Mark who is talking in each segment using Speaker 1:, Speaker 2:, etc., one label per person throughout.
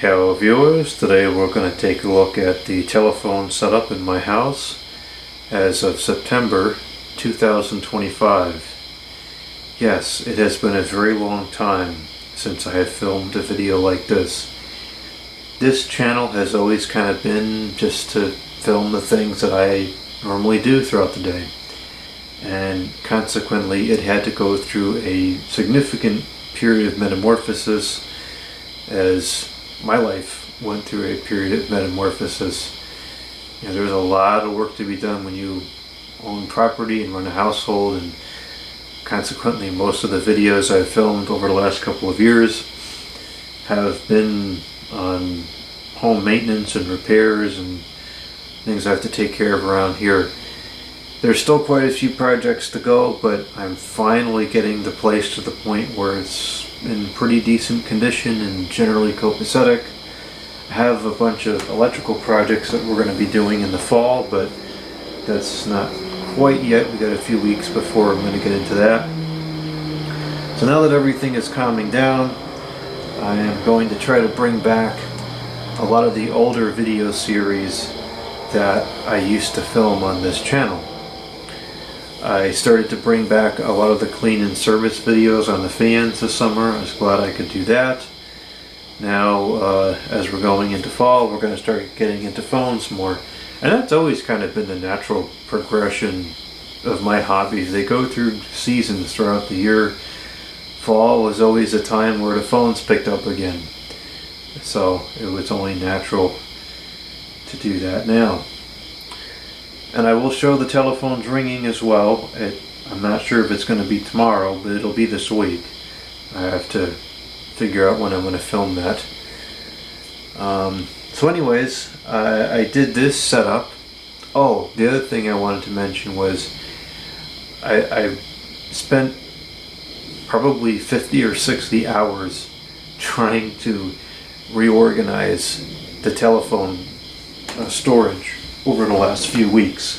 Speaker 1: Hello viewers, today we're going to take a look at the telephone setup in my house as of September 2025. Yes, it has been a very long time since I have filmed a video like this. This channel has always kind of been just to film the things that I normally do throughout the day, and consequently it had to go through a significant period of metamorphosis as my life went through a period of metamorphosis. You know, there's a lot of work to be done when you own property and run a household, and consequently most of the videos I've filmed over the last couple of years have been on home maintenance and repairs and things I have to take care of around here. There's still quite a few projects to go, but I'm finally getting the place to the point where it's in pretty decent condition and generally copacetic. I have a bunch of electrical projects that we're going to be doing in the fall, but that's not quite yet. We got a few weeks before I'm going to get into that. So now that everything is calming down, I am going to try to bring back a lot of the older video series that I used to film on this channel. I started to bring back a lot of the clean and service videos on the fans this summer. I was glad I could do that. Now, as we're going into fall, we're going to start getting into phones more. And that's always kind of been the natural progression of my hobbies. They go through seasons throughout the year. Fall was always a time where the phones picked up again. So it was only natural to do that now. And I will show the telephones ringing as well. I'm not sure if it's going to be tomorrow, but it'll be this week. I have to figure out when I'm going to film that. So anyways, I did this setup. Oh, the other thing I wanted to mention was I spent probably 50 or 60 hours trying to reorganize the telephone storage over the last few weeks,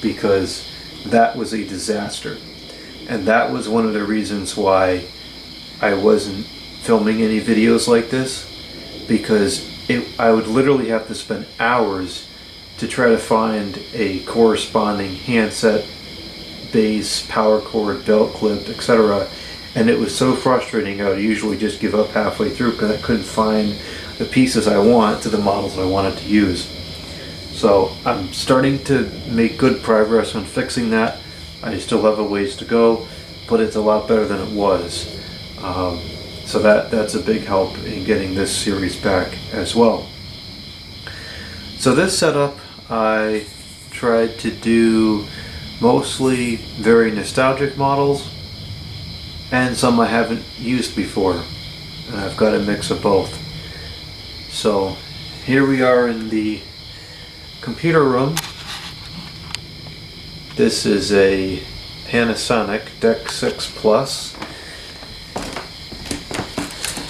Speaker 1: because that was a disaster. And that was one of the reasons why I wasn't filming any videos like this, because I would literally have to spend hours to try to find a corresponding handset, base, power cord, belt clip, etc. And it was so frustrating. I would usually just give up halfway through because I couldn't find the pieces I want to the models I wanted to use. So I'm starting to make good progress on fixing that. I still have a ways to go, but it's a lot better than it was. So that's a big help in getting this series back as well. So this setup, I tried to do mostly very nostalgic models and some I haven't used before. And I've got a mix of both. So here we are in the computer room. This is a Panasonic DECT 6 Plus.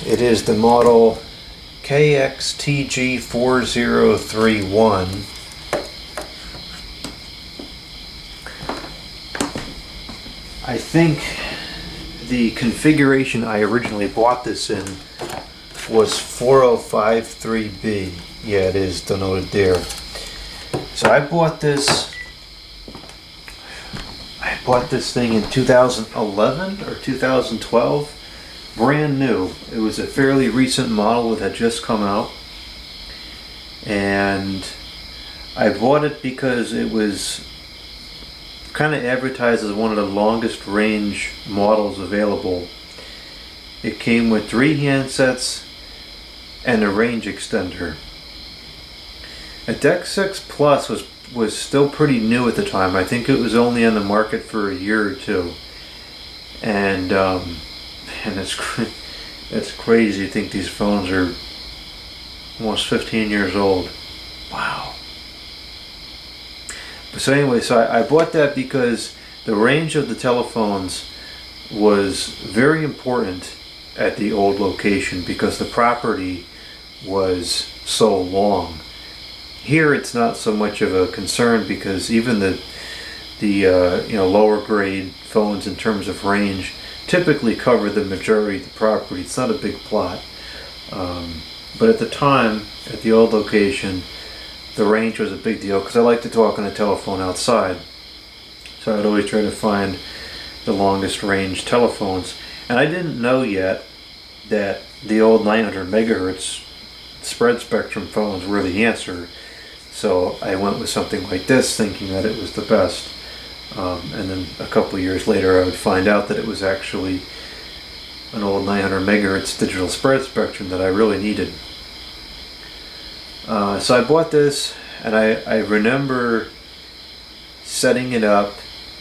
Speaker 1: It is the model KX-TGA549S. I think the configuration I originally bought this in was 4053B. Yeah, it is denoted there. So I bought this thing in 2011 or 2012, brand new. It was a fairly recent model that had just come out, and I bought it because it was kind of advertised as one of the longest range models available. It came with 3 handsets and a range extender. A DECT 6 Plus was still pretty new at the time. I think it was only on the market for a year or two. And man, it's crazy to think these phones are almost 15 years old. Wow. So anyway, so I bought that because the range of the telephones was very important at the old location because the property was so long. Here it's not so much of a concern because even the lower grade phones in terms of range typically cover the majority of the property. It's not a big plot. But at the time, at the old location, the range was a big deal because I like to talk on the telephone outside. So I'd always try to find the longest range telephones. And I didn't know yet that the old 900 megahertz spread spectrum phones were the answer. So I went with something like this, thinking that it was the best. And then a couple of years later I would find out that it was actually an old 900 megahertz digital spread spectrum that I really needed. So I bought this, and I remember setting it up,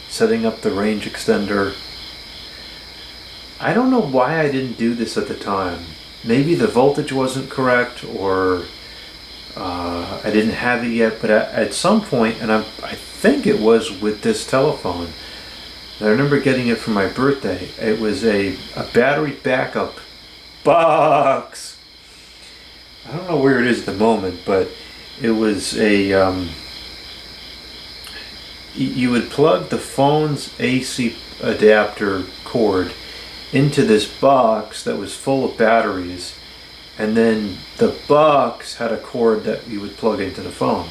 Speaker 1: setting up the range extender. I don't know why I didn't do this at the time. Maybe the voltage wasn't correct, or I didn't have it yet, but at some point, and I think it was with this telephone, I remember getting it for my birthday. It was a battery backup box. I don't know where it is at the moment, but it was a, you would plug the phone's AC adapter cord into this box that was full of batteries, and then the box had a cord that you would plug into the phone.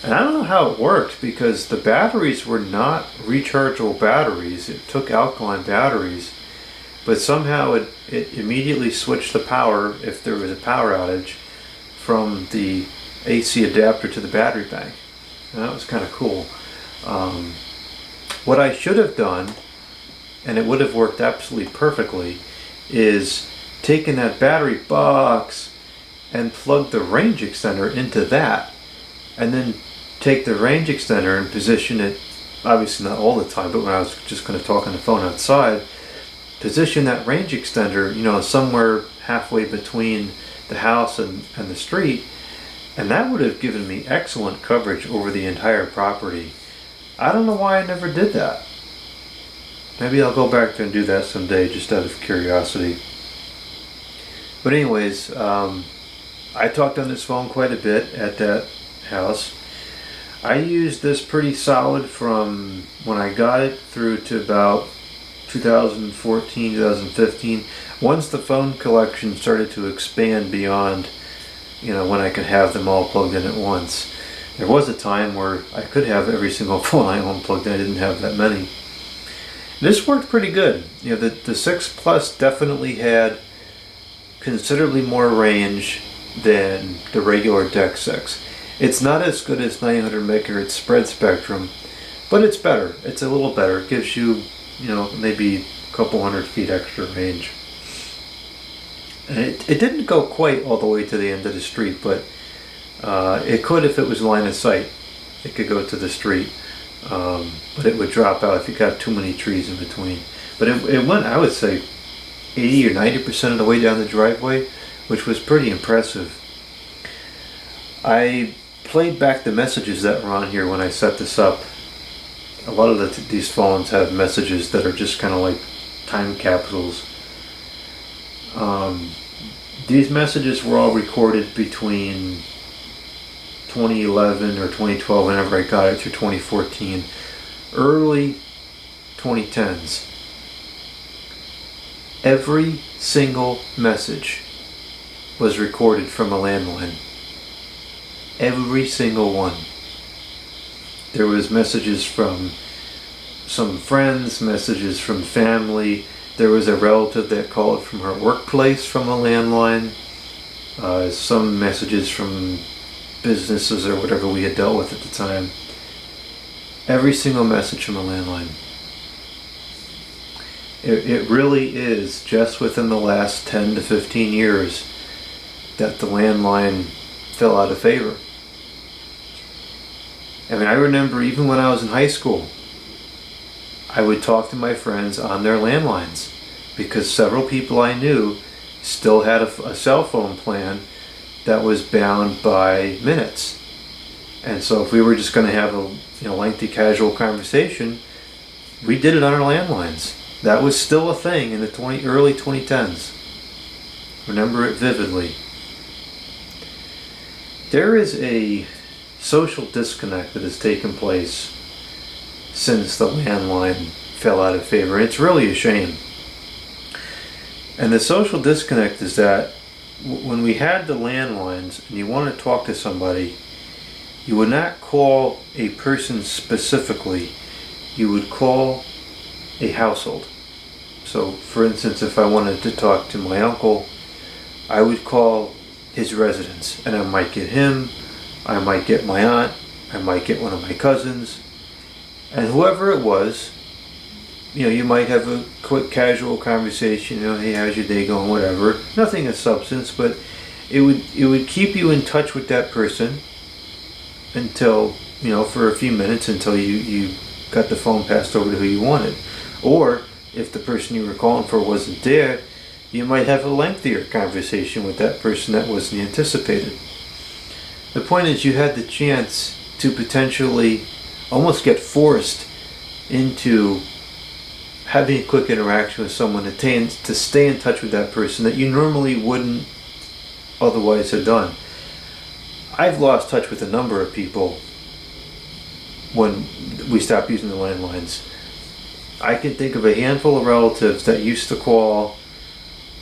Speaker 1: And I don't know how it worked, because the batteries were not rechargeable batteries. It took alkaline batteries, but somehow it immediately switched the power, if there was a power outage, from the AC adapter to the battery bank. And that was kind of cool. What I should have done, and it would have worked absolutely perfectly, is taken that battery box and plug the range extender into that, and then take the range extender and position it, obviously not all the time, but when I was just going to talk on the phone outside, position that range extender, you know, somewhere halfway between the house and the street, and that would have given me excellent coverage over the entire property. I don't know why I never did that. Maybe I'll go back there and do that someday, just out of curiosity. But anyways, I talked on this phone quite a bit at that house. I used this pretty solid from when I got it through to about 2014, 2015. Once the phone collection started to expand beyond, you know, when I could have them all plugged in at once. There was a time where I could have every single phone I owned plugged in. I didn't have that many. This worked pretty good. You know, the 6 Plus definitely had considerably more range than the regular DECT 6. It's not as good as 900 megahertz spread spectrum, but it's better. It's a little better. It gives you, you know, maybe a couple hundred feet extra range. And it didn't go quite all the way to the end of the street, but it could if it was line of sight. It could go to the street, but it would drop out if you got too many trees in between. But it went, I would say, 80 or 90% of the way down the driveway, which was pretty impressive. I played back the messages that were on here when I set this up. A lot of these phones have messages that are just kind of like time capsules. These messages were all recorded between 2011 or 2012, whenever I got it, through 2014, early 2010s. Every single message was recorded from a landline. Every single one. There was messages from some friends, messages from family. There was a relative that called from her workplace from a landline. Some messages from businesses or whatever we had dealt with at the time. Every single message from a landline. It really is just within the last 10 to 15 years that the landline fell out of favor. I mean, I remember even when I was in high school, I would talk to my friends on their landlines because several people I knew still had a cell phone plan that was bound by minutes. And so if we were just going to have a lengthy casual conversation, we did it on our landlines. That was still a thing in the early 2010s. Remember it vividly. There is a social disconnect that has taken place since the landline fell out of favor. It's really a shame. And the social disconnect is that when we had the landlines and you wanted to talk to somebody, you would not call a person specifically, you would call a household. So for instance, if I wanted to talk to my uncle, I would call his residence, and I might get him, I might get my aunt, I might get one of my cousins, and whoever it was, you know, you might have a quick casual conversation, you know, hey, how's your day going, whatever, nothing of substance, but it would keep you in touch with that person until, you know, for a few minutes until you got the phone passed over to who you wanted. Or if the person you were calling for wasn't there, you might have a lengthier conversation with that person that wasn't anticipated. The point is, you had the chance to potentially almost get forced into having a quick interaction with someone to stay in touch with that person that you normally wouldn't otherwise have done. I've lost touch with a number of people when we stopped using the landlines. I can think of a handful of relatives that used to call,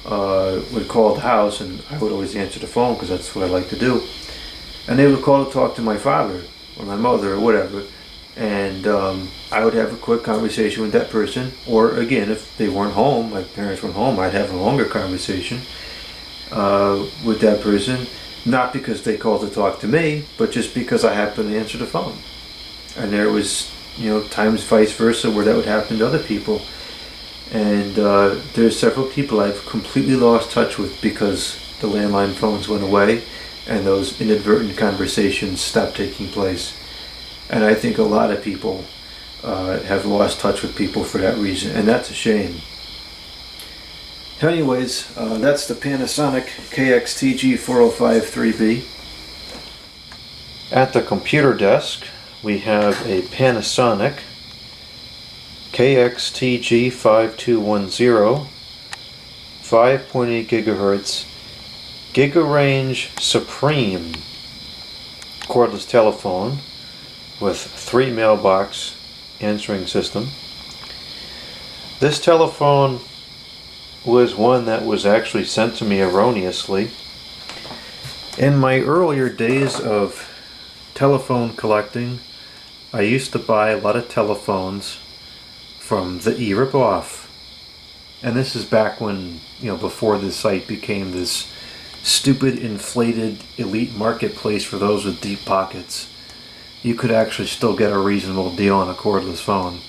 Speaker 1: would call the house, and I would always answer the phone because that's what I like to do. And they would call to talk to my father or my mother or whatever, and I would have a quick conversation with that person. Or again, if they weren't home, my parents weren't home, I'd have a longer conversation with that person. Not because they called to talk to me, but just because I happened to answer the phone. And there was, you know, times vice versa where that would happen to other people. And there's several people I've completely lost touch with because the landline phones went away and those inadvertent conversations stopped taking place. And I think a lot of people have lost touch with people for that reason, and that's a shame. Anyways, that's the Panasonic KX-TGA549S. At the computer desk, we have a Panasonic KX-TGA549S 5.8 GHz Gigarange Supreme cordless telephone with 3 mailbox answering system. This telephone was one that was actually sent to me erroneously. In my earlier days of telephone collecting, I used to buy a lot of telephones from the e-rip-off. And this is back when, you know, before this site became this stupid, inflated elite marketplace for those with deep pockets. You could actually still get a reasonable deal on a cordless phone.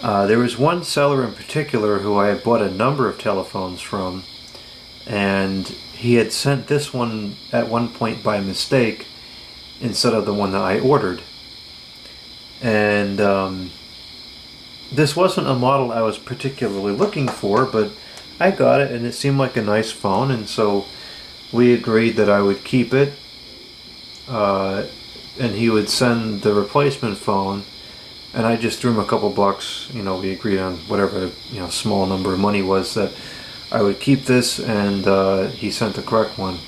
Speaker 1: There was one seller in particular who I had bought a number of telephones from, and he had sent this one at one point by mistake instead of the one that I ordered. And this wasn't a model I was particularly looking for, but I got it and it seemed like a nice phone, and so we agreed that I would keep it, and he would send the replacement phone, and I just threw him a couple bucks. You know, we agreed on whatever, you know, small number of money was that I would keep this, and he sent the correct one.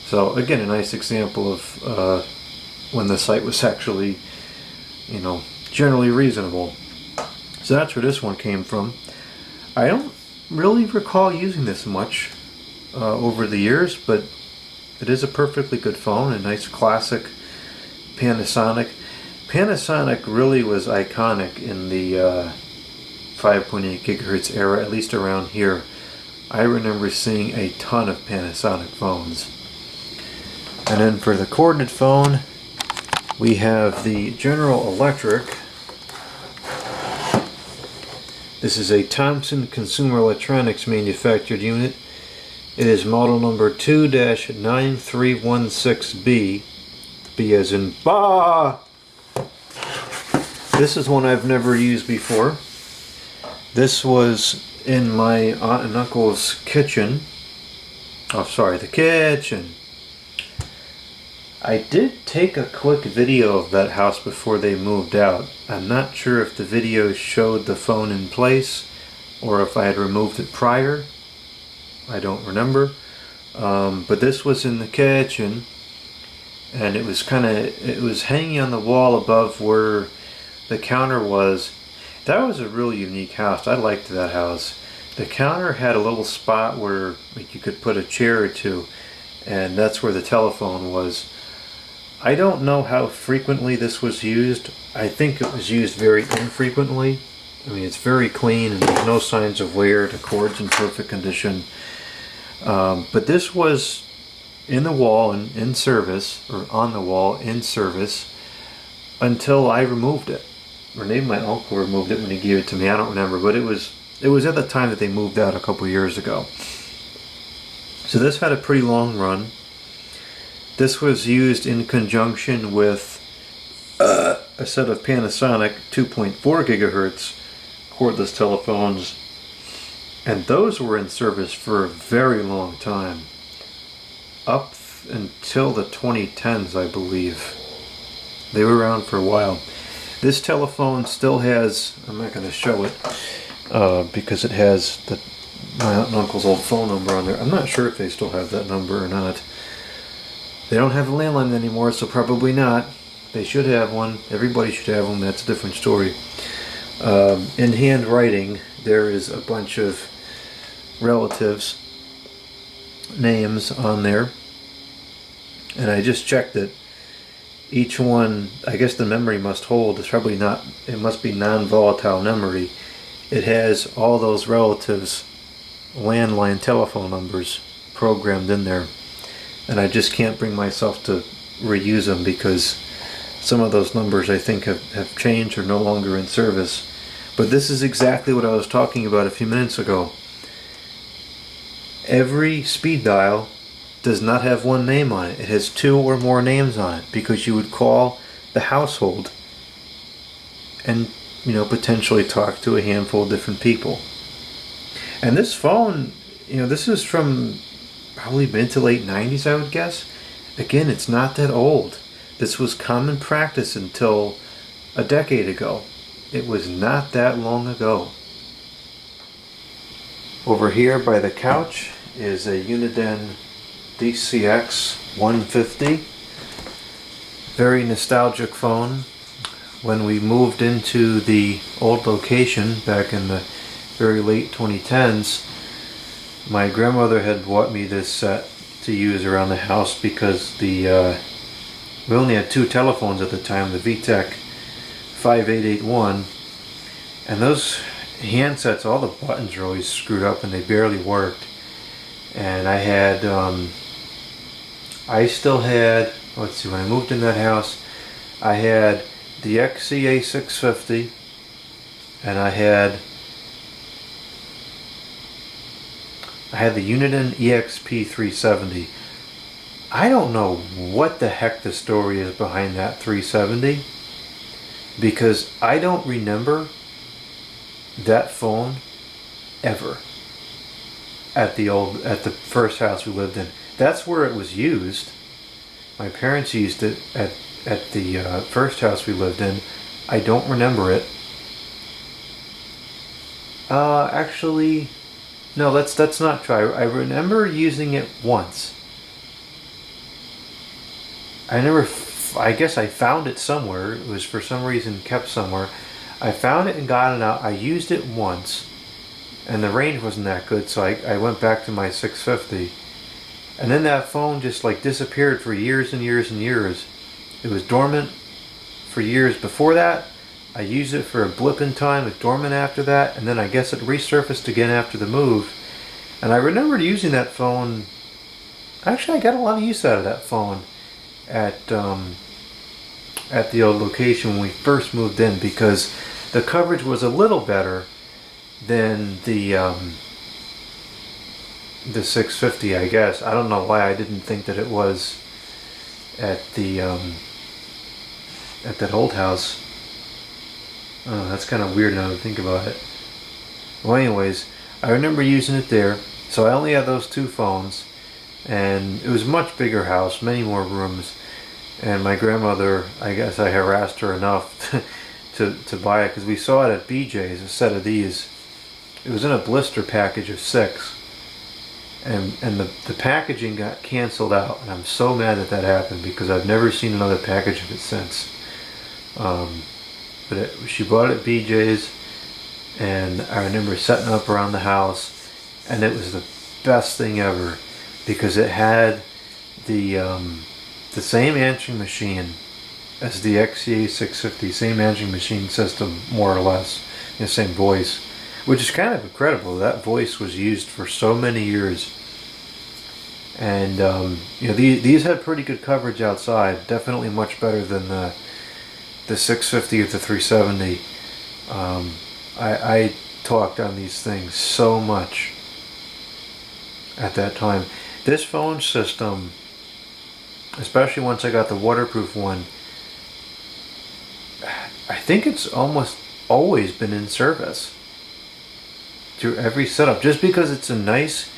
Speaker 1: So again, a nice example of when the site was actually, you know, generally reasonable. So that's where this one came from. I don't really recall using this much over the years, but it is a perfectly good phone, a nice classic Panasonic. Panasonic really was iconic in the 5.8 gigahertz era, at least around here. I remember seeing a ton of Panasonic phones. And then for the corded phone, we have the General Electric. This is a Thompson Consumer Electronics manufactured unit. It is model number 2-9316B. B as in BA! This is one I've never used before. This was in my aunt and uncle's kitchen. Oh, sorry, the kitchen. I did take a quick video of that house before they moved out. I'm not sure if the video showed the phone in place or if I had removed it prior. I don't remember. But this was in the kitchen, and it was hanging on the wall above where the counter was. That was a really unique house. I liked that house. The counter had a little spot where like, you could put a chair or two, and that's where the telephone was. I don't know how frequently this was used. I think it was used very infrequently. I mean, it's very clean and there's no signs of wear. The cord's in perfect condition. But this was in the wall and in service, or on the wall in service, until I removed it. Or maybe my uncle removed it when he gave it to me. I don't remember, but it was at the time that they moved out a couple years ago. So this had a pretty long run. This was used in conjunction with a set of Panasonic 2.4 gigahertz cordless telephones, and those were in service for a very long time, up until the 2010s, I believe. They were around for a while. This telephone still has, I'm not going to show it because it has my aunt and uncle's old phone number on there. I'm not sure if they still have that number or not. They don't have a landline anymore, so probably not. They should have one. Everybody should have one. That's a different story. In handwriting, there is a bunch of relatives' names on there. And I just checked that each one, I guess the memory must hold. It's probably not, it must be non-volatile memory. It has all those relatives' landline telephone numbers programmed in there. And I just can't bring myself to reuse them because some of those numbers I think have changed or no longer in service. But this is exactly what I was talking about a few minutes ago. Every speed dial does not have one name on it. It has two or more names on it because you would call the household and, you know, potentially talk to a handful of different people. And this phone, you know, this is from probably mid to late 90s, I would guess. Again, it's not that old. This was common practice until a decade ago. It was not that long ago. Over here by the couch is a Uniden DCX-150. Very nostalgic phone. When we moved into the old location back in the very late 2010s, my grandmother had bought me this set to use around the house because we only had two telephones at the time, the VTech 5881, and those handsets, all the buttons are always screwed up and they barely worked. And I had, I still had, let's see, when I moved in that house, I had the XCA-650 and I had the Uniden EXP370. I don't know what the heck the story is behind that 370 because I don't remember that phone ever at the first house we lived in. That's where it was used. My parents used it at the first house we lived in. I don't remember it. Actually, no, that's not true. I remember using it once. I guess I found it somewhere. It was for some reason kept somewhere. I found it and got it out. I used it once, and the range wasn't that good, so I went back to my 650. And then that phone just like disappeared for years and years and years. It was dormant for years before that. I used it for a blip in time. It was dormant after that, and then I guess it resurfaced again after the move. And I remembered using that phone. Actually, I got a lot of use out of that phone at the old location when we first moved in because the coverage was a little better than the 650, I guess. I don't know why I didn't think that it was at the at that old house. Oh, that's kind of weird now to think about it. Well, anyways, I remember using it there. So I only had those two phones, and it was a much bigger house, many more rooms. And my grandmother, I guess I harassed her enough to buy it because we saw it at BJ's, a set of these. It was in a blister package of 6. And the packaging got canceled out, and I'm so mad that happened because I've never seen another package of it since. But she bought it at BJ's, and I remember setting up around the house, and it was the best thing ever because it had the same answering machine as the XCA-650, same answering machine system, more or less, the same voice, which is kind of incredible. That voice was used for so many years, and you know, these had pretty good coverage outside, definitely much better than the 650 or the 370. I talked on these things so much at that time. This phone system, especially once I got the waterproof one, I think it's almost always been in service through every setup, just because it's a nice,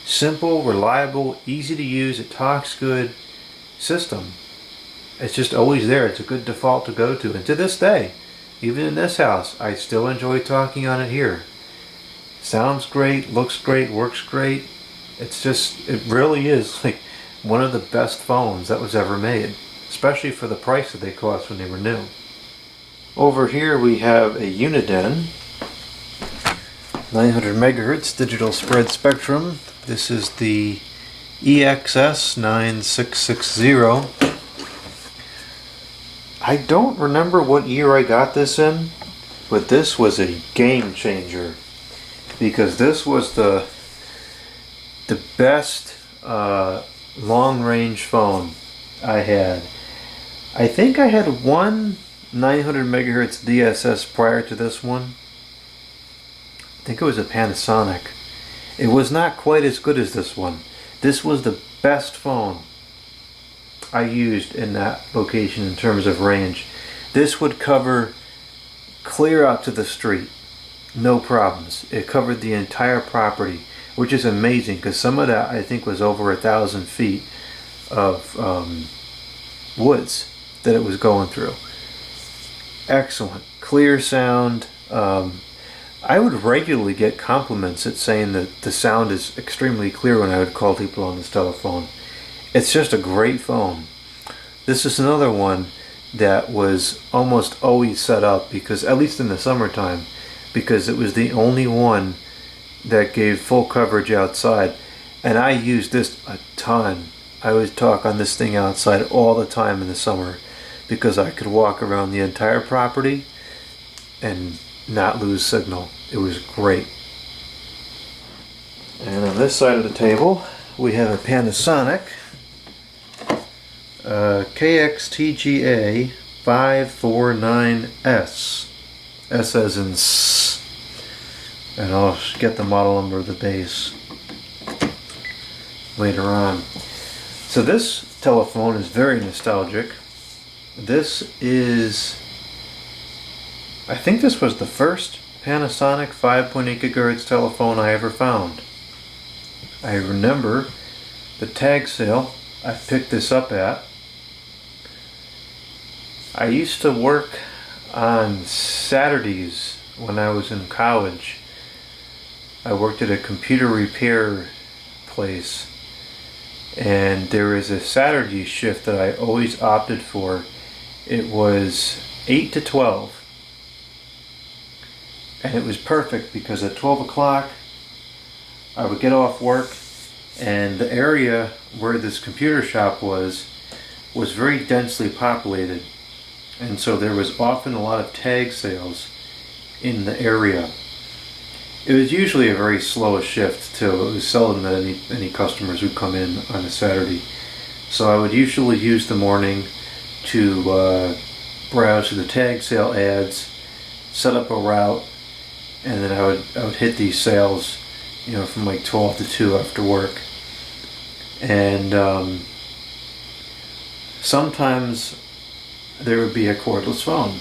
Speaker 1: simple, reliable, easy to use, it talks good system. It's just always there. It's a good default to go to, and to this day, even in this house, I still enjoy talking on it here. Sounds great, looks great, works great. It's just, it really is like one of the best phones that was ever made, especially for the price that they cost when they were new. Over here we have a Uniden 900 megahertz digital spread spectrum. This is the EXS9660. I don't remember what year I got this in, but this was a game changer because this was the best long-range phone I had. I think I had one 900 megahertz DSS prior to this one. I think it was a Panasonic. It was not quite as good as this one. This was the best phone I used in that location in terms of range. This would cover clear out to the street, no problems. It covered the entire property, which is amazing because some of that I think was over 1,000 feet of woods that it was going through. Excellent, clear sound. I would regularly get compliments at saying that the sound is extremely clear when I would call people on this telephone. It's just a great phone. This is another one that was almost always set up, because at least in the summertime, because it was the only one that gave full coverage outside, and I used this a ton. I would talk on this thing outside all the time in the summer because I could walk around the entire property and not lose signal. It was great. And on this side of the table we have a Panasonic KX-TGA549S. S as in S. And I'll get the model number of the base later on. So this telephone is very nostalgic. This is, I think this was the first Panasonic 5.8 gigahertz telephone I ever found. I remember the tag sale I picked this up at. I used to work on Saturdays when I was in college. I worked at a computer repair place, and there was a Saturday shift that I always opted for. It was 8 to 12, and it was perfect because at 12 o'clock I would get off work, and the area where this computer shop was very densely populated, and so there was often a lot of tag sales in the area. It was usually a very slow shift too. It was seldom that any customers would come in on a Saturday. So I would usually use the morning to browse through the tag sale ads, set up a route, and then I would hit these sales, you know, from like 12 to 2 after work. And sometimes there would be a cordless phone.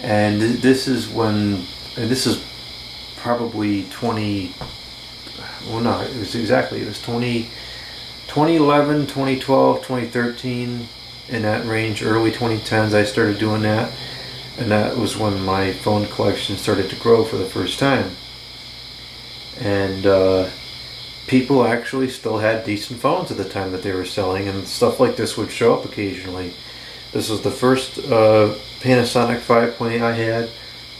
Speaker 1: And this is when, and this is probably 2011, 2012, 2013, in that range, early 2010s I started doing that, and that was when my phone collection started to grow for the first time. And people actually still had decent phones at the time that they were selling, and stuff like this would show up occasionally. This was the first Panasonic 5.8 I had.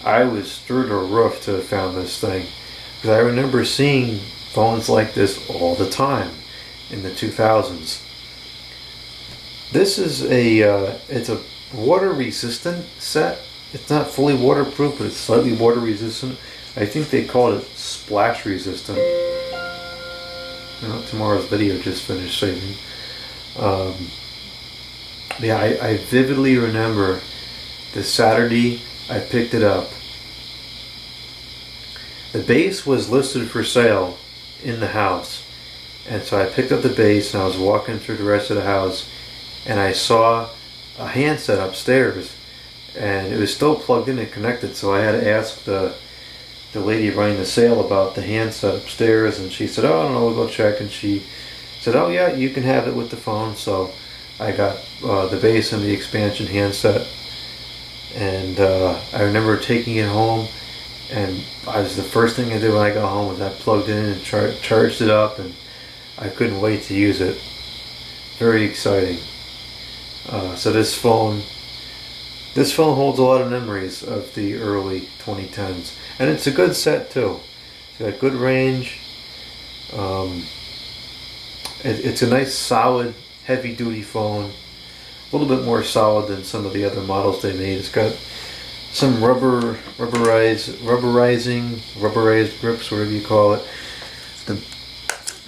Speaker 1: I was through the roof to have found this thing, because I remember seeing phones like this all the time in the 2000s. This is it's a water resistant set. It's not fully waterproof, but it's slightly water resistant. I think they called it splash resistant. Tomorrow's video just finished saving. Yeah, I vividly remember the Saturday I picked it up. The base was listed for sale in the house, and so I picked up the base and I was walking through the rest of the house, and I saw a handset upstairs, and it was still plugged in and connected, so I had to ask the lady running the sale about the handset upstairs, and she said, oh, I don't know, we'll go check, and she said, oh yeah, you can have it with the phone. So I got the base and the expansion handset, and I remember taking it home, and the first thing I did when I got home was I plugged it in and charged it up, and I couldn't wait to use it. Very exciting. So this phone holds a lot of memories of the early 2010s, and it's a good set too. It's got good range. It's a nice, solid, heavy-duty phone. A little bit more solid than some of the other models they made. It's got some rubberized grips, whatever you call it. The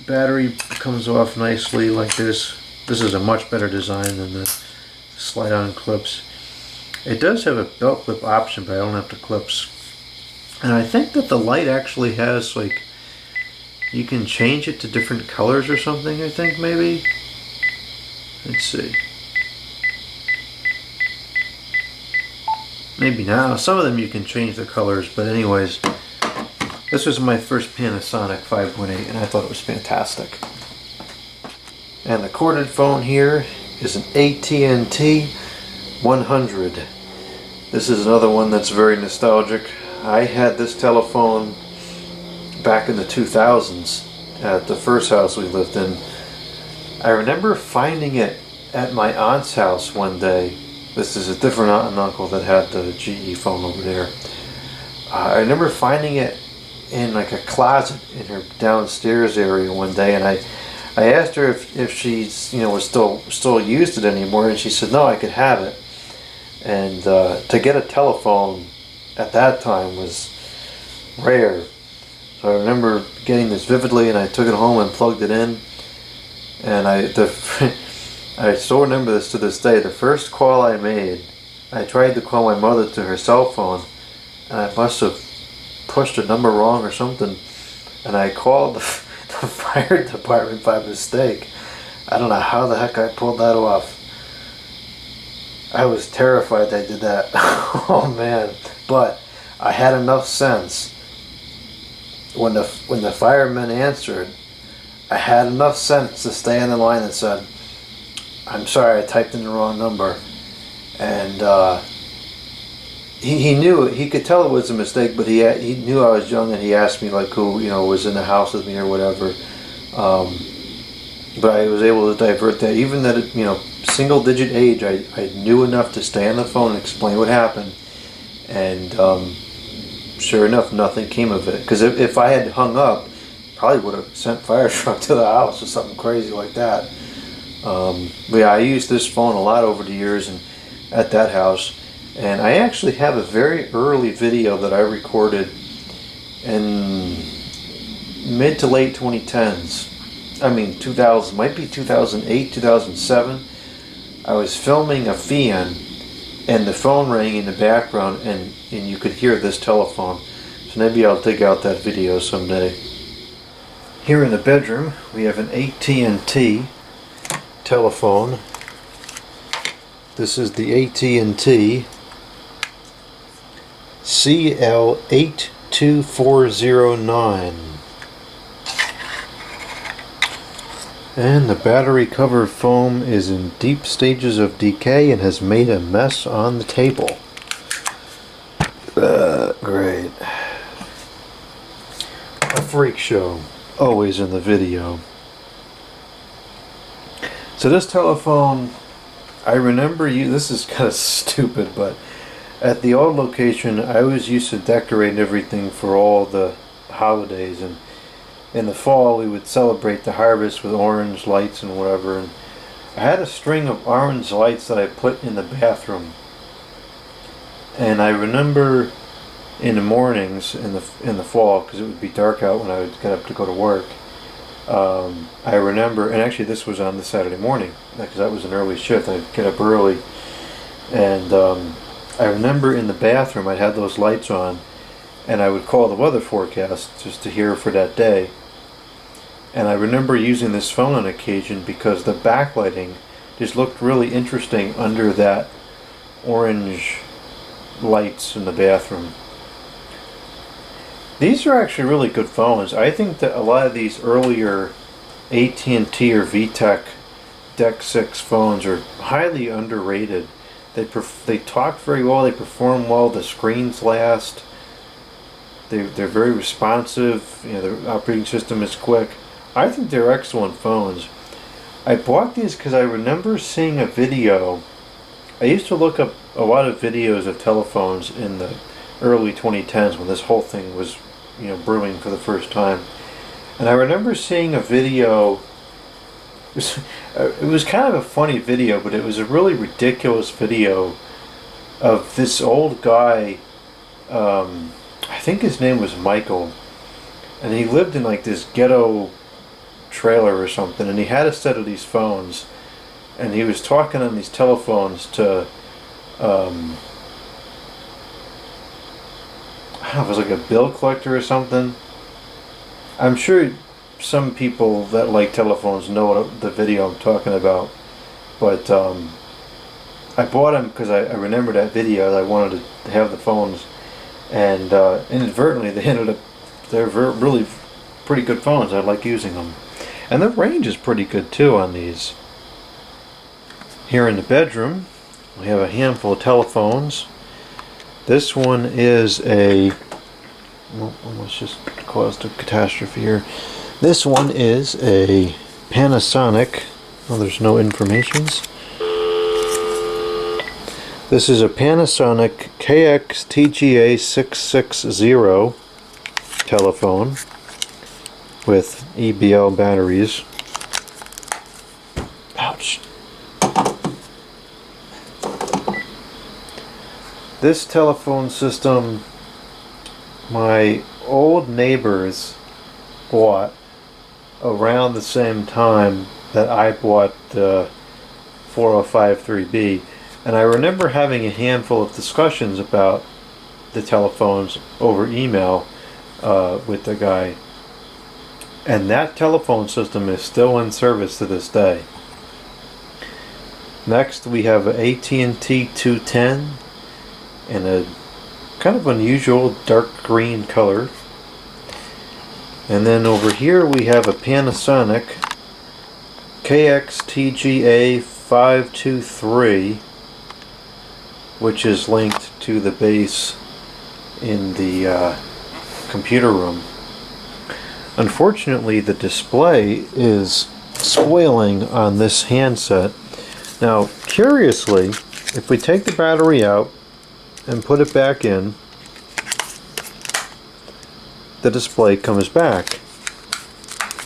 Speaker 1: battery comes off nicely like this. This is a much better design than the slide-on clips. It does have a belt clip option, but I don't have the clips. And I think that the light actually has, like, you can change it to different colors or something, I think, maybe. Let's see. Maybe now. Some of them you can change the colors, but anyways, this was my first Panasonic 5.8, and I thought it was fantastic. And the corded phone here is an AT&T 100. This is another one that's very nostalgic. I had this telephone back in the 2000s at the first house we lived in. I remember finding it at my aunt's house one day. This is a different aunt and uncle that had the GE phone over there. I remember finding it in like a closet in her downstairs area one day, and I asked her if she was still used it anymore, and she said no, I could have it. And to get a telephone at that time was rare. So I remember getting this vividly, and I took it home and plugged it in. And I still remember this to this day. The first call I made, I tried to call my mother to her cell phone, and I must have pushed a number wrong or something, and I called the fire department by mistake. I don't know how the heck I pulled that off. I was terrified I did that. Oh man. But I had enough sense when the firemen answered. I had enough sense to stay on the line and said, I'm sorry, I typed in the wrong number. And he knew it. He could tell it was a mistake, but he knew I was young, and he asked me like who was in the house with me or whatever. But I was able to divert that. Even at single digit age, I knew enough to stay on the phone and explain what happened. And sure enough, nothing came of it. Because if I had hung up, probably would have sent fire truck to the house or something crazy like that. But yeah, I used this phone a lot over the years and at that house. And I actually have a very early video that I recorded in mid to late 2010s. I mean 2000, might be 2008, 2007. I was filming a fan, and the phone rang in the background, and you could hear this telephone. So maybe I'll dig out that video someday. Here in the bedroom, we have an AT&T telephone. This is the AT&T CL82409. And the battery cover foam is in deep stages of decay and has made a mess on the table. Great. A freak show. Always in the video. So this telephone, I remember this is kind of stupid, but At the old location, I was used to decorate everything for all the holidays, and in the fall we would celebrate the harvest with orange lights and whatever. And I had a string of orange lights that I put in the bathroom, and I remember in the mornings in the fall, because it would be dark out when I would get up to go to work. I remember, and actually this was on the Saturday morning because that was an early shift. I'd get up early, and I remember in the bathroom I'd had those lights on, and I would call the weather forecast just to hear for that day. And I remember using this phone on occasion because the backlighting just looked really interesting under that orange lights in the bathroom. These are actually really good phones. I think that a lot of these earlier AT&T or VTech DECT 6 phones are highly underrated. They talk very well, they perform well, the screens last, they're very responsive, you know, the operating system is quick. I think they're excellent phones. I bought these because I remember seeing a video. I used to look up a lot of videos of telephones in the early 2010s when this whole thing was, you know, brewing for the first time. And I remember seeing a video. It was kind of a funny video, but it was a really ridiculous video of this old guy. I think his name was Michael, and he lived in like this ghetto trailer or something, and he had a set of these phones, and he was talking on these telephones to I don't know, it was like a bill collector or something. I'm sure some people that like telephones know what the video I'm talking about, but I bought them because I remember that video. I wanted to have the phones, and inadvertently they're really pretty good phones. I like using them, and the range is pretty good too on these. Here in the bedroom we have a handful of telephones. This one is a, well, let's just cause the catastrophe here. This one is a Panasonic, well, there's no informations. This is a Panasonic KX-TGA660 telephone with EBL batteries. Ouch. This telephone system my old neighbors bought around the same time that I bought the 4053B, and I remember having a handful of discussions about the telephones over email with the guy, and that telephone system is still in service to this day. Next we have an AT&T 210 in a kind of unusual dark green color. And then over here we have a Panasonic KX-TGA549S, which is linked to the base in the computer room. Unfortunately, the display is spoiling on this handset. Now, curiously, if we take the battery out and put it back in, the display comes back,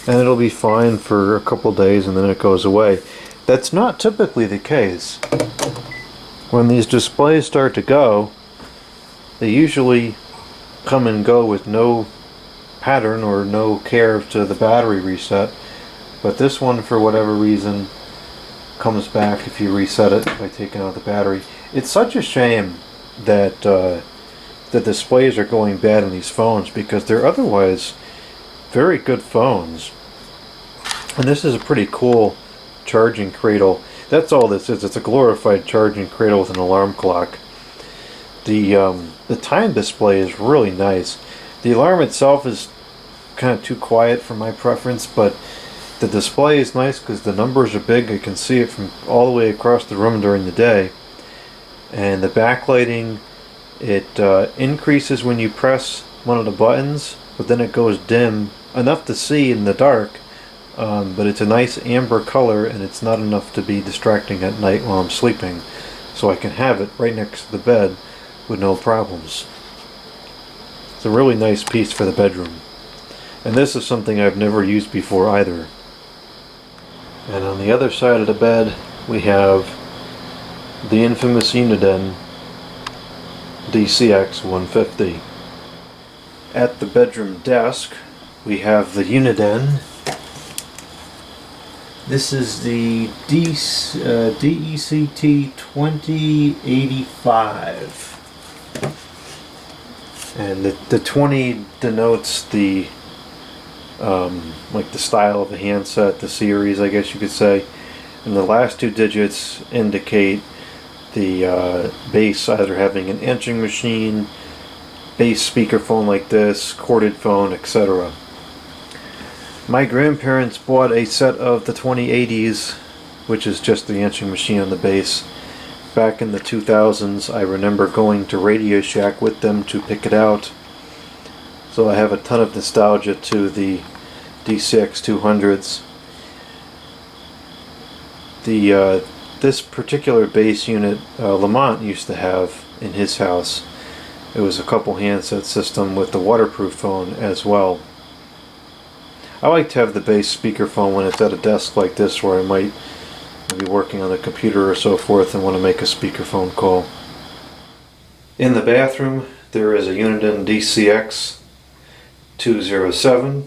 Speaker 1: and it'll be fine for a couple days and then it goes away. That's not typically the case. When these displays start to go, they usually come and go with no pattern or no care to the battery reset, but this one, for whatever reason, comes back if you reset it by taking out the battery. It's such a shame that the displays are going bad on these phones, because they're otherwise very good phones. And this is a pretty cool charging cradle. That's all this is. It's a glorified charging cradle with an alarm clock. The time display is really nice. The alarm itself is kind of too quiet for my preference, but the display is nice because the numbers are big. I can see it from all the way across the room during the day. And the backlighting, it increases when you press one of the buttons, but then it goes dim enough to see in the dark, but it's a nice amber color, and it's not enough to be distracting at night while I'm sleeping, so I can have it right next to the bed with no problems. It's a really nice piece for the bedroom. And this is something I've never used before either. And on the other side of the bed we have the infamous Uniden DCX-150. At the bedroom desk we have the Uniden. This is the DECT-2085. And the 20 denotes the like the style of the handset, the series I guess you could say. And the last two digits indicate the base either having an answering machine, base speakerphone like this, corded phone, etc. My grandparents bought a set of the 2080s, which is just the answering machine on the base. Back in the 2000s, I remember going to Radio Shack with them to pick it out. So I have a ton of nostalgia to the DCX200s. This particular base unit, Lamont used to have in his house. It was a couple handset system with the waterproof phone as well. I like to have the base speakerphone when it's at a desk like this where I might be working on a computer or so forth and want to make a speakerphone call. In the bathroom there is a Uniden DCX-207.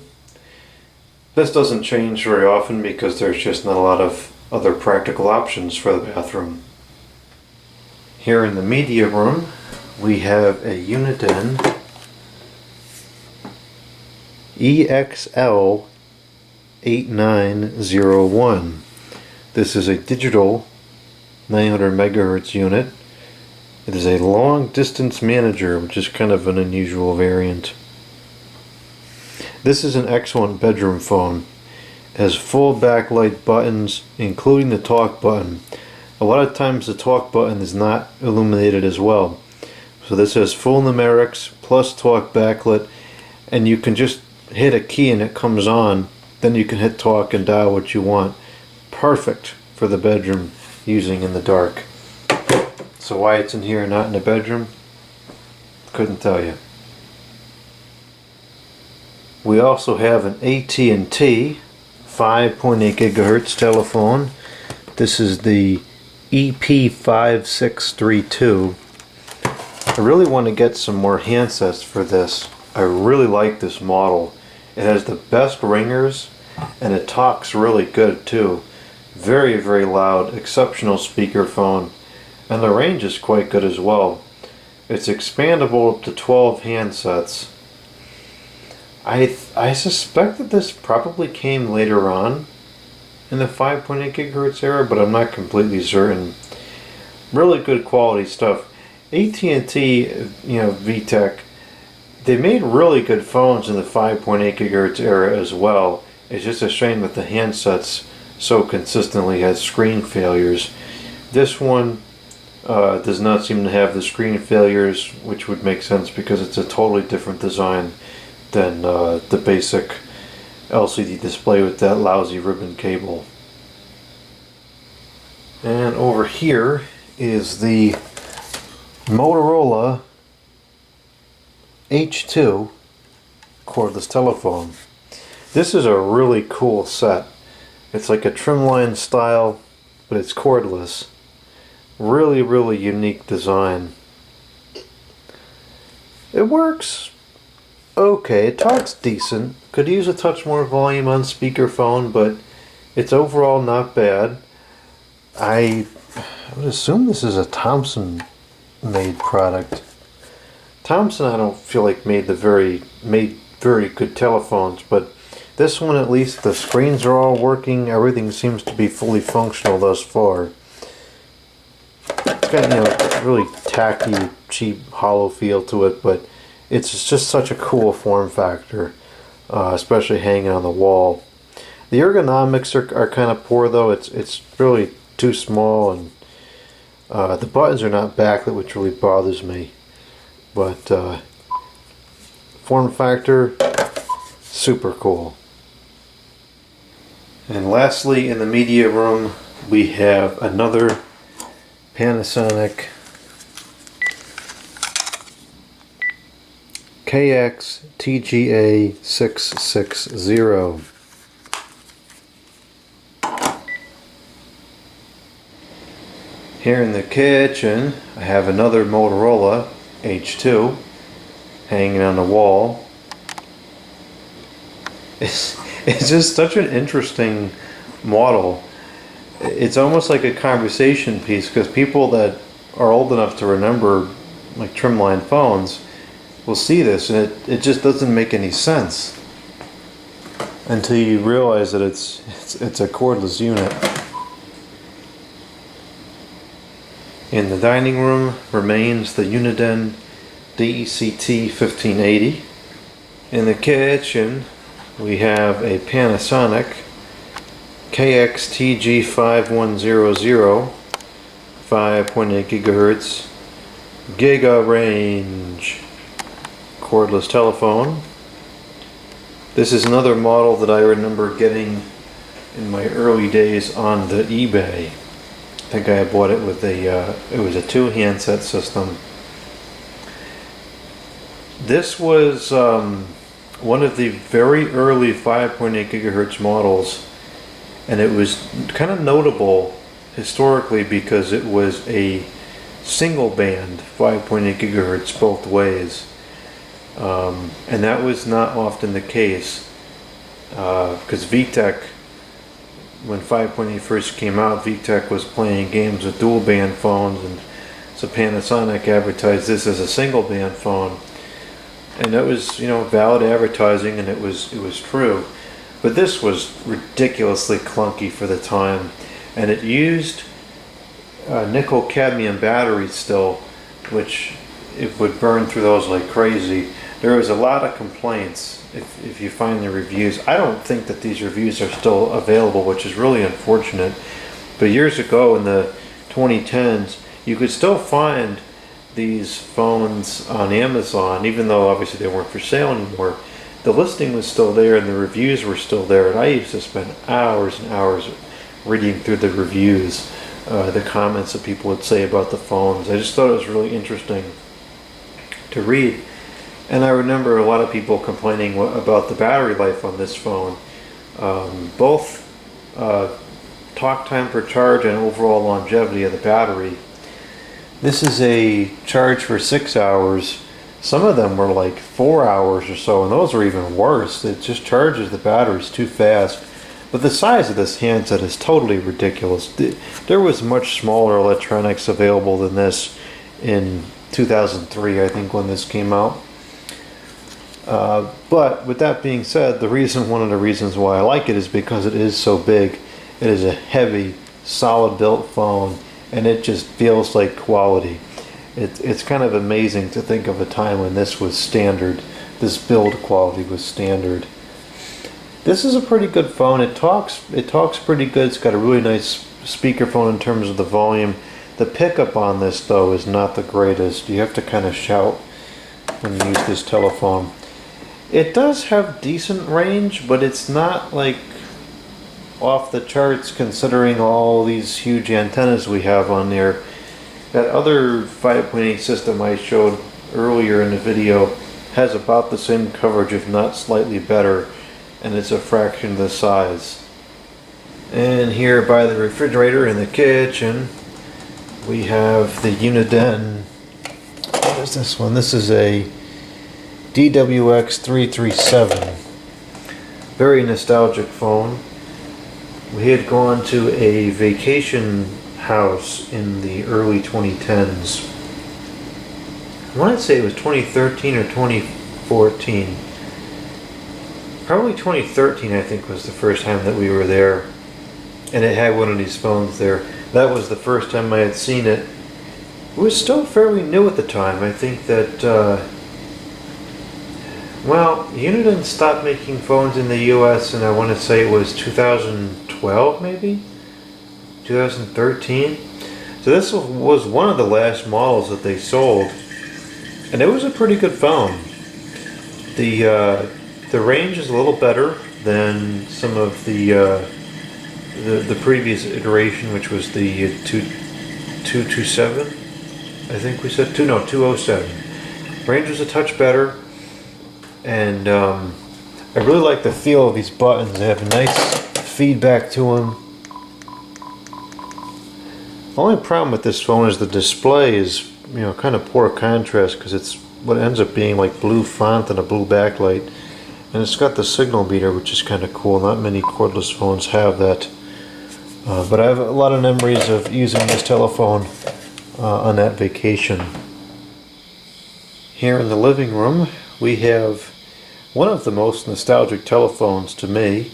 Speaker 1: This doesn't change very often because there's just not a lot of other practical options for the bathroom. Here in the media room we have a Uniden EXL8901. This is a digital 900 megahertz unit. It is a long distance manager, which is kind of an unusual variant. This is an X1 bedroom phone. It has full backlight buttons, including the talk button. A lot of times the talk button is not illuminated as well. So this has full numerics plus talk backlit, and you can just hit a key and it comes on. Then you can hit talk and dial what you want. Perfect for the bedroom using in the dark. So why it's in here and not in the bedroom, couldn't tell you. We also have an AT&T 5.8 gigahertz telephone. This is the EP5632. I really want to get some more handsets for this. I really like this model. It has the best ringers and it talks really good too. Very, very loud, exceptional speakerphone, and the range is quite good as well. It's expandable up to 12 handsets. I suspect that this probably came later on in the 5.8 gigahertz era, but I'm not completely certain. Really good quality stuff. AT&T, VTech, they made really good phones in the 5.8 gigahertz era as well. It's just a shame that the handsets so consistently had screen failures. This one does not seem to have the screen failures, which would make sense because it's a totally different design than the basic LCD display with that lousy ribbon cable. And over here is the Motorola H2 cordless telephone. This is a really cool set. It's like a Trimline style, but it's cordless. Really, really unique design. It works okay, it talks decent. Could use a touch more volume on speakerphone, but it's overall not bad. I would assume this is a Thompson made product. Thompson, I don't feel like made very good telephones, but this one at least the screens are all working. Everything seems to be fully functional thus far. It's got really tacky, cheap, hollow feel to it, but it's just such a cool form factor, especially hanging on the wall. The ergonomics are kind of poor though. It's really too small, and the buttons are not backlit, which really bothers me. But form factor, super cool. And lastly, in the media room, we have another Panasonic KX-TGA660. Here in the kitchen, I have another Motorola H2 hanging on the wall. It's just such an interesting model. It's almost like a conversation piece, because people that are old enough to remember like Trimline phones will see this, and it just doesn't make any sense until you realize that it's a cordless unit. In the dining room remains the Uniden DECT-1580. In the kitchen we have a Panasonic KX-TGA549S 5.8 GHz Gigarange cordless telephone. This is another model that I remember getting in my early days on the eBay. I think I bought it with it was a 2 handset system. This was one of the very early 5.8 gigahertz models, and it was kind of notable historically because it was a single band 5.8 gigahertz both ways, and that was not often the case, because VTech, when 5.8 first came out, VTech was playing games with dual band phones, and so Panasonic advertised this as a single band phone, and that was, you know, valid advertising, and it was true. But this was ridiculously clunky for the time, and it used nickel cadmium batteries still, which it would burn through those like crazy. There was a lot of complaints if you find the reviews. I don't think that these reviews are still available, which is really unfortunate. But years ago in the 2010s, you could still find these phones on Amazon, even though obviously they weren't for sale anymore. The listing was still there and the reviews were still there, and I used to spend hours and hours reading through the reviews, the comments that people would say about the phones. I just thought it was really interesting to read. And I remember a lot of people complaining about the battery life on this phone, both talk time per charge and overall longevity of the battery. This is a charge for 6 hours. Some of them were like 4 hours or so, and those are even worse. It just charges the batteries too fast. But the size of this handset is totally ridiculous. There was much smaller electronics available than this in 2003, I think, when this came out. But with that being said, one of the reasons why I like it is because it is so big. It is a heavy, solid built phone, and it just feels like quality. It's kind of amazing to think of a time when this was standard. This build quality was standard. This is a pretty good phone. It talks pretty good. It's got a really nice speakerphone in terms of the volume. The pickup on this though is not the greatest. You have to kind of shout when you use this telephone. It does have decent range, but it's not like off the charts considering all these huge antennas we have on there. That other 5.8 system I showed earlier in the video has about the same coverage, if not slightly better, and it's a fraction of the size. And here by the refrigerator in the kitchen we have the Uniden, what is this one? This is a DWX337. Very nostalgic phone. We had gone to a vacation house in the early 2010s. I want to say it was 2013 or 2014. Probably 2013, I think, was the first time that we were there, and it had one of these phones there. That was the first time I had seen it. It was still fairly new at the time. I think that well, Uniden stopped making phones in the US, and I want to say it was 2012 maybe? 2013? So this was one of the last models that they sold, and it was a pretty good phone. The range is a little better than some of the previous iteration, which was the 227, I think we said, 207. Range was a touch better. And I really like the feel of these buttons. They have a nice feedback to them. The only problem with this phone is the display is, you know, kind of poor contrast, because it's what ends up being like blue font and a blue backlight. And it's got the signal meter, which is kind of cool. Not many cordless phones have that. But I have a lot of memories of using this telephone on that vacation. Here in the living room, we have one of the most nostalgic telephones to me,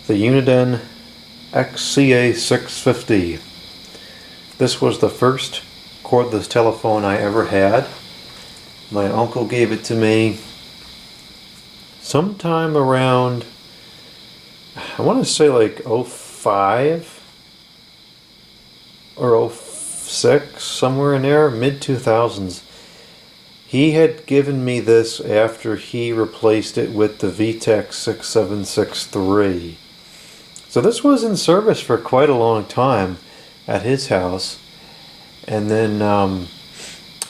Speaker 1: the Uniden XCA-650. This was the first cordless telephone I ever had. My uncle gave it to me sometime around, I want to say like 05 or 06, somewhere in there, mid-2000s. He had given me this after he replaced it with the VTech 6763. So this was in service for quite a long time at his house. And then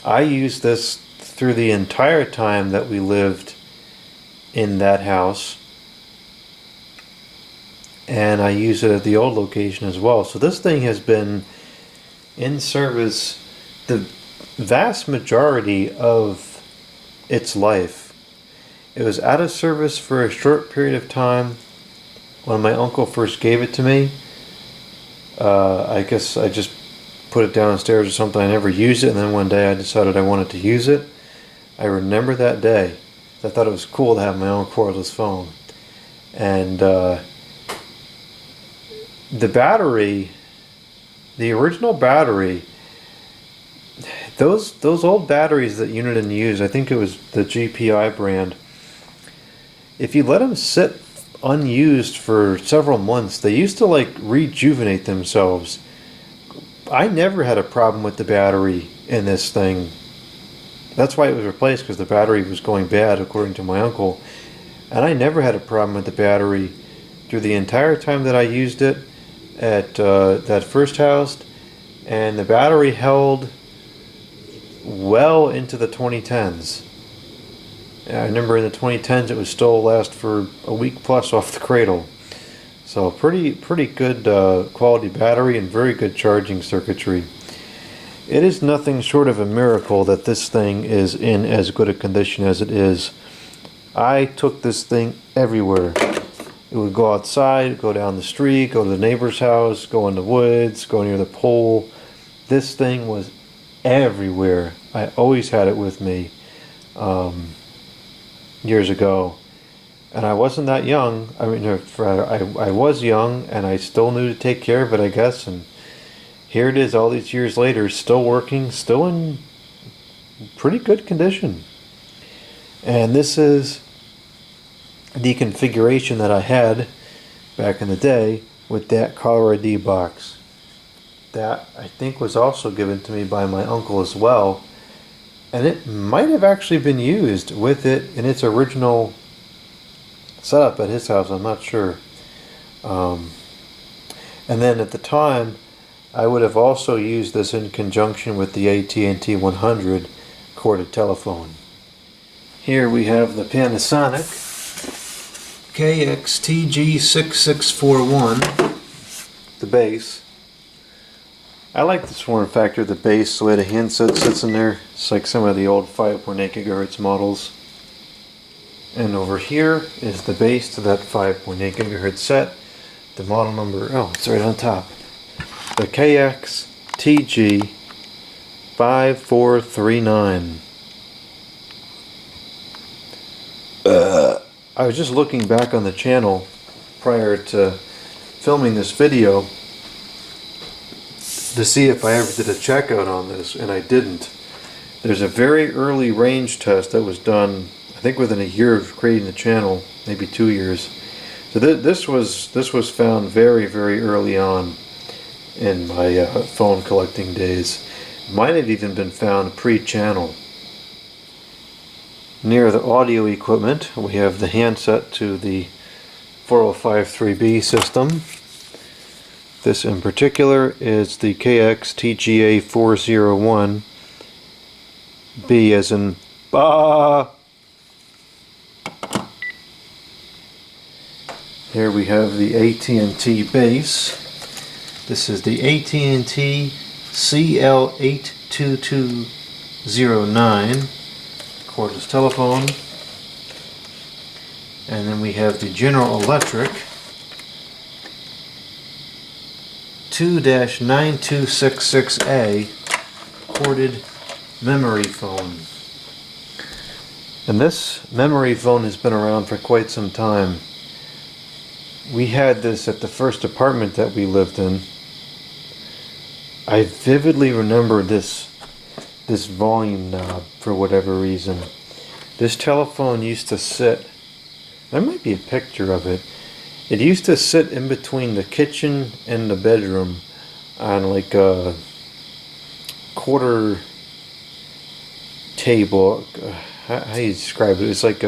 Speaker 1: I used this through the entire time that we lived in that house. And I used it at the old location as well. So this thing has been in service the vast majority of its life. It was out of service for a short period of time when my uncle first gave it to me. I guess I just put it downstairs or something. I never used it, and then one day I decided I wanted to use it. I remember that day. I thought it was cool to have my own cordless phone. And the battery, the original battery, those old batteries that Uniden used, I think it was the GPI brand, if you let them sit unused for several months, they used to like rejuvenate themselves. I never had a problem with the battery in this thing. That's why it was replaced, because the battery was going bad, according to my uncle. And I never had a problem with the battery through the entire time that I used it at that first house. And the battery held well into the 2010s. I remember in the 2010s it would still last for a week plus off the cradle. So pretty good quality battery and very good charging circuitry. It is nothing short of a miracle that this thing is in as good a condition as it is. I took this thing everywhere. It would go outside, go down the street, go to the neighbor's house, go in the woods, go near the pole. This thing was everywhere. I always had it with me years ago. And I wasn't that young. I mean, I was young, and I still knew to take care of it, I guess. And here it is all these years later, still working, still in pretty good condition. And this is the configuration that I had back in the day with that callerID box. That I think was also given to me by my uncle as well. And it might have actually been used with it in its original setup at his house, I'm not sure. And then at the time, I would have also used this in conjunction with the AT&T 100 corded telephone. Here we have the Panasonic KX-TGA660, the base. I like this form factor, the base, the way the handset sits in there. It's like some of the old 5.8 GHz models. And over here is the base to that 5.8 GHz set. The model number, oh, it's right on top. The KX-TGA549S. I was just looking back on the channel prior to filming this video to see if I ever did a checkout on this, and I didn't. There's a very early range test that was done, I think within a year of creating the channel, maybe 2 years. So this was found very early on in my phone collecting days. Might have even been found pre-channel. Near the audio equipment, we have the handset to the 4053B system. This in particular is the KX-TGA549S, as in bah. Here we have the AT&T base. This is the AT&T CL82409 cordless telephone. And then we have the General Electric 2-9266A corded memory phone. And this memory phone has been around for quite some time. We had this at the first apartment that we lived in. I vividly remember this volume knob for whatever reason. This telephone used to sit, there might be a picture of it. It used to sit in between the kitchen and the bedroom on like a quarter table. How do you describe it? It's like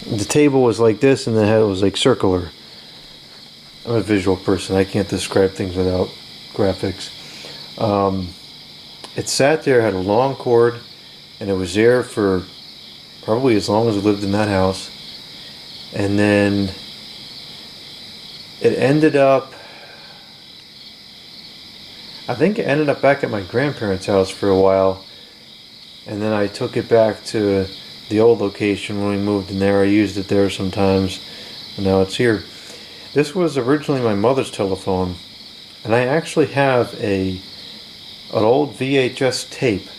Speaker 1: the table was like this and the head was like circular. I'm a visual person. I can't describe things without graphics. It sat there, had a long cord, and it was there for probably as long as I lived in that house. And then it ended up, I think it ended up back at my grandparents' house for a while, and then I took it back to the old location when we moved in there. I used it there sometimes, and now it's here. This was originally my mother's telephone, and I actually have an old VHS tape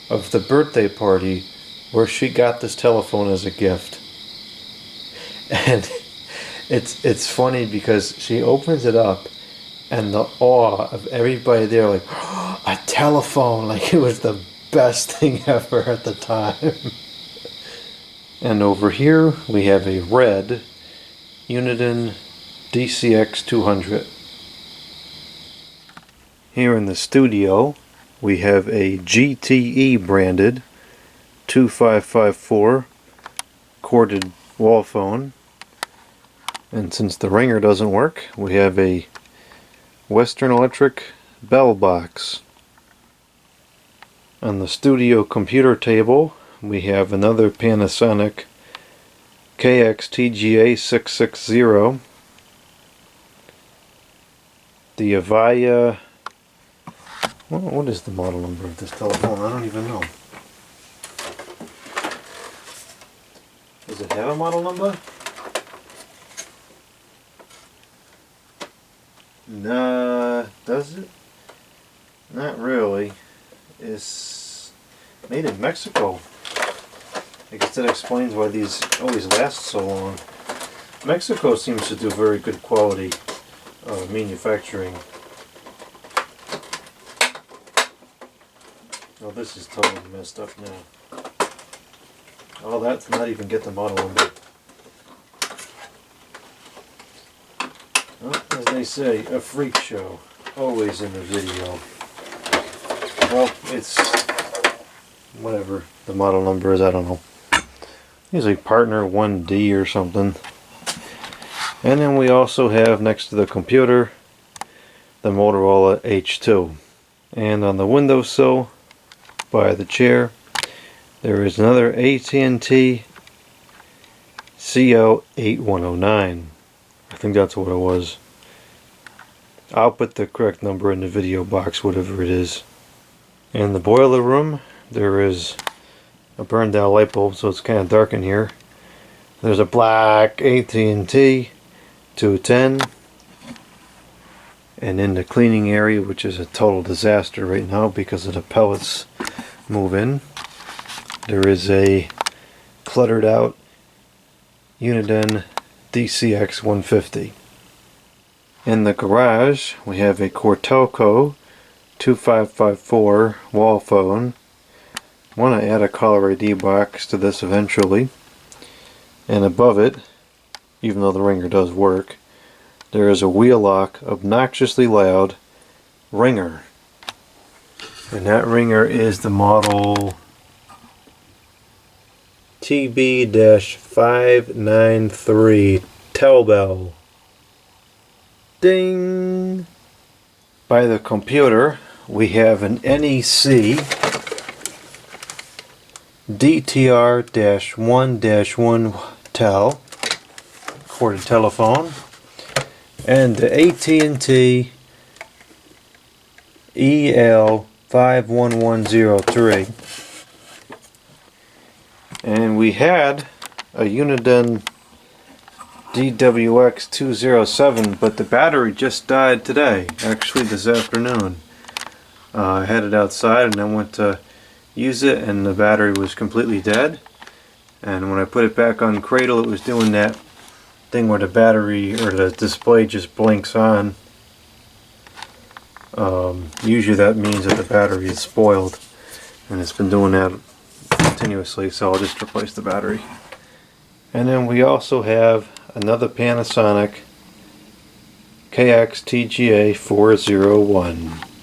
Speaker 1: of the birthday party where she got this telephone as a gift. And it's funny because she opens it up and the awe of everybody there, like, oh, a telephone, like it was the best thing ever at the time. And over here we have a red Uniden DCX-150. Here in the studio we have a GTE branded 2554 corded wall phone, and since the ringer doesn't work, we have a Western Electric bell box. On the studio computer table we have another Panasonic KX-TGA660, the Avaya, what is the model number of this telephone? I don't even know. Does it have a model number? Nah, does it? Not really. It's made in Mexico. I guess that explains why these always last so long. Mexico seems to do very good quality manufacturing. Oh, this is totally messed up now. All that to not even get the model number. Well, as they say, a freak show. Always in the video. Well, it's whatever the model number is, I don't know. Usually partner 1D or something. And then we also have next to the computer the Motorola H2. And on the windowsill by the chair there is another AT&T CL82409. I think that's what it was. I'll put the correct number in the video box, whatever it is. In the boiler room there is a burned out light bulb, so it's kind of dark in here. There's a black AT&T 210. And in the cleaning area, which is a total disaster right now because of the pellets move in, there is a cluttered out Uniden DCX-150. In the garage we have a Cortelco 2554 wall phone. I want to add a callerID box to this eventually. And above it, even though the ringer does work, there is a wheel lock, obnoxiously loud ringer. And that ringer is the model TB-593 Telbel. Ding! By the computer we have an NEC DTR-1-1 tel for the telephone, and the AT&T EL51103. And we had a Uniden DWX207, but the battery just died today, actually this afternoon. I had it outside and I went to use it and the battery was completely dead. And when I put it back on Cradle, it was doing that thing where the battery or the display just blinks on. Usually that means that the battery is spoiled, and it's been doing that continuously, so I'll just replace the battery. And then we also have another Panasonic KX-TGA549S.